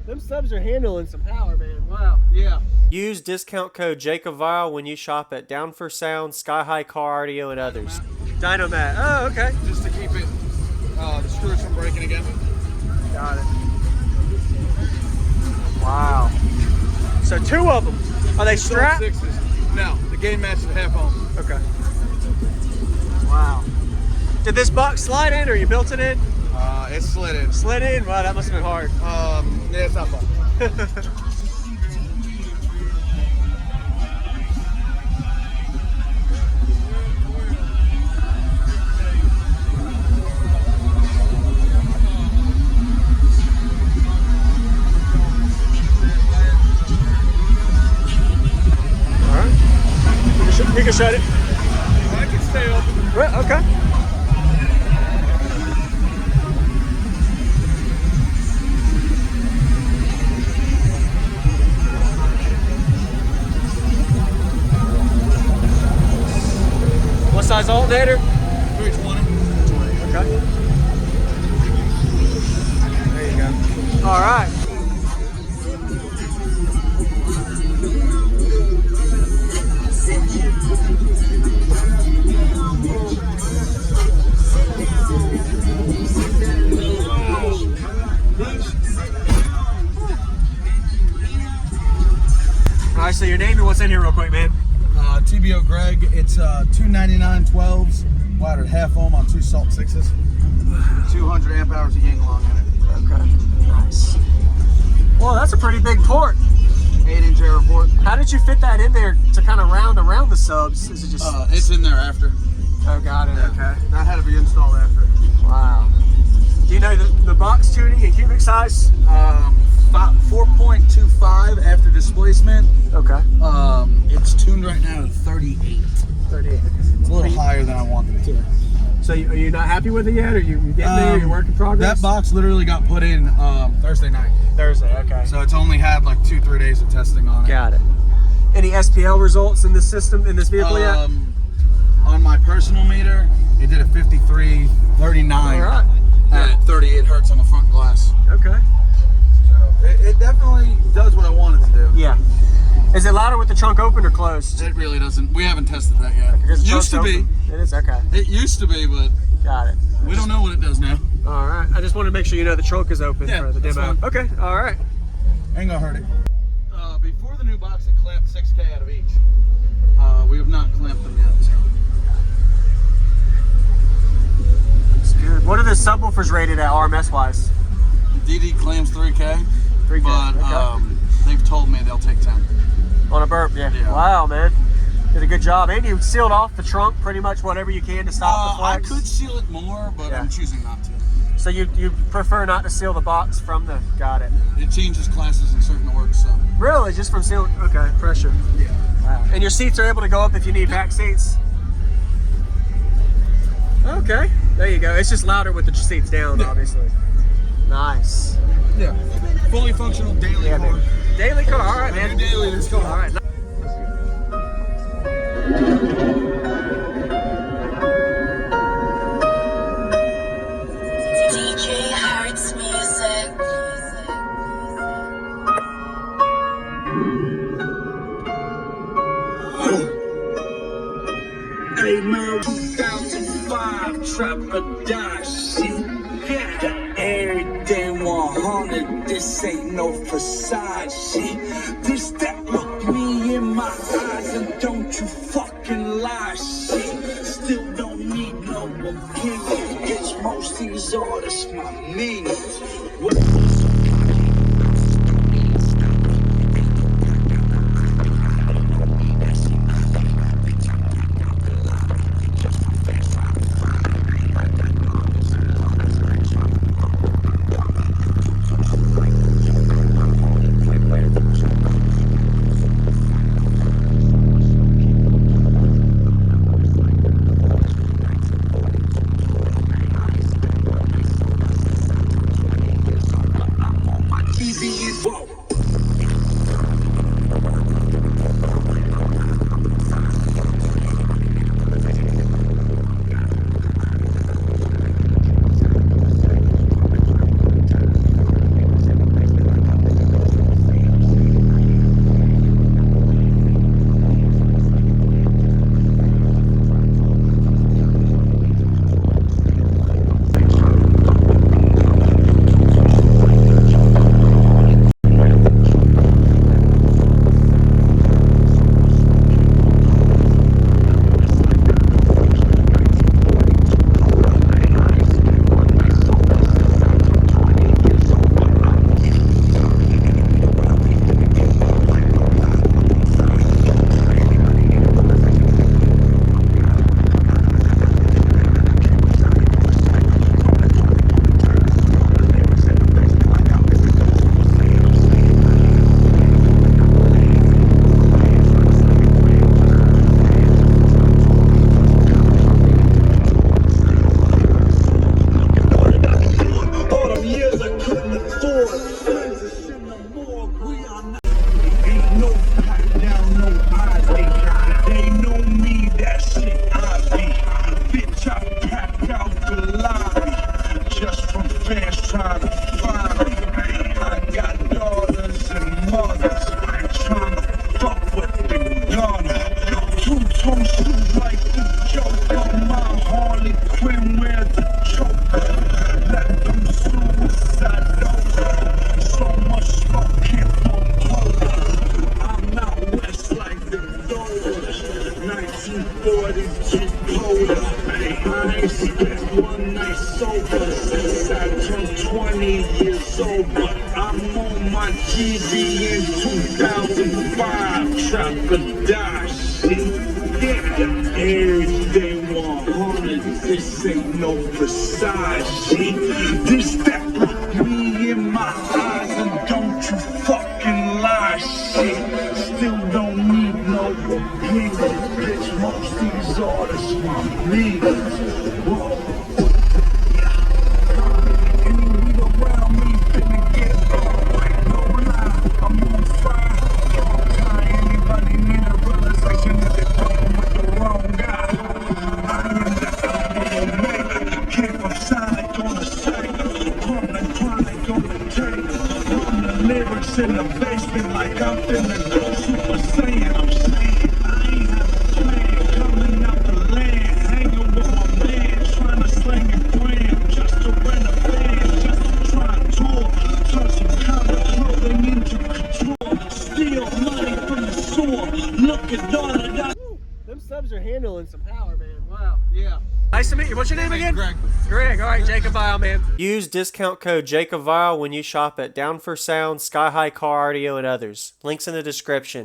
Them subs are handling some power, man. Wow. Yeah. Use discount code JACOBVILE when you shop at Down for Sound, Sky High Car Audio, and others. Dynomat. Oh, okay. Just to keep it, the screws from breaking again. Got it. Wow. So 2 of them. Are they strapped? 6s. No, the game match is a half ohm. Okay. Wow. Did this box slide in, or you built it in? It slid in. Slid in? Wow, that must have been hard. Yeah, it's not fun. All right. You can shut it. I can stay open. Right, okay. What size alternator? 320. Okay. There you go. All right. All right, so your name and what's in here real quick, man. TBO Greg, it's 299 12s, wired at half ohm on 2 salt 6s. 200 amp hours of yang long in it. Okay, nice. Well, that's a pretty big port. 8-inch air port. How did you fit that in there to kind of round around the subs? Is it just? It's in there after. Oh, got it. Okay. That had to be installed after. Wow. Do you know the box tuning and cubic size? 4.25 after displacement. Okay. It's tuned right now to 38. 38. It's a little higher than I wanted it to. So are you not happy with it yet? Are you getting there? You're work in progress? That box literally got put in Thursday night. Thursday, okay. So it's only had like 2-3 days of testing on it. Got it. Any SPL results in this system, in this vehicle yet? On my personal meter, it did a 53.39 All right. at 38 hertz on the front glass. Okay. So it definitely does what I want it to do. Yeah. Is it louder with the trunk open or closed? It really doesn't. We haven't tested that yet. Because the It used to trunk's be. open. It is, okay. It used to be, but Got it. we don't know what it does now. All right. I just wanted to make sure you know the trunk is open Yeah, for the that's demo. fine. Okay. All right. Ain't gonna hurt it. Before the new box, it clamped 6K out of each. We have not clamped them yet. So. That's good. What are the subwoofers rated at RMS wise? DD claims 3K, 3K. but Okay. they've told me they'll take 10. On a burp, yeah. Yeah. Wow, man. Did a good job. And you sealed off the trunk pretty much whatever you can to stop the I flex. could seal it more, but Yeah. I'm choosing not to. So you prefer not to seal the box from the, got it. It changes classes in certain works, so. Really? Just from sealing? Okay, pressure. Yeah. Wow. And your seats are able to go up if you need back seats? Okay, there you go. It's just louder with the seats down, Yeah. obviously. Nice. Yeah. Fully functional daily Yeah, car. man. Daily car, all right, man. Daily this car. All right. DJ Hearts Music. Hey man, 2005 trap or die shit. The everyday 100, this ain't no facade shit. This that look me in my eyes and don't you fucking lie shit. Still don't need no opinion. It's most these artists my minions. my TV in 2005, trap or die shit. Everything 100, this ain't no facade shit. This that look me in my eyes and don't you fucking lie shit. Still don't need no opinion, bitch. Most these artists my niggas. Whoa. In the basement like I'm finna go Super Saiyan. I'm saying I ain't have a plan. Coming out the land, hanging with my man, trying to slang a gram just to rent a van, just to try and tour, turn some common clothing into couture, steal money from the store. Look at all of that. Them subs are handling some power, man. Wow. Yeah. Nice to meet you. What's your name again? Greg. Greg. All right, Jacob Vile, man. Use discount code Jacob Vile when you shop at Down for Sound, Sky High Car Audio, and others. Links in the description.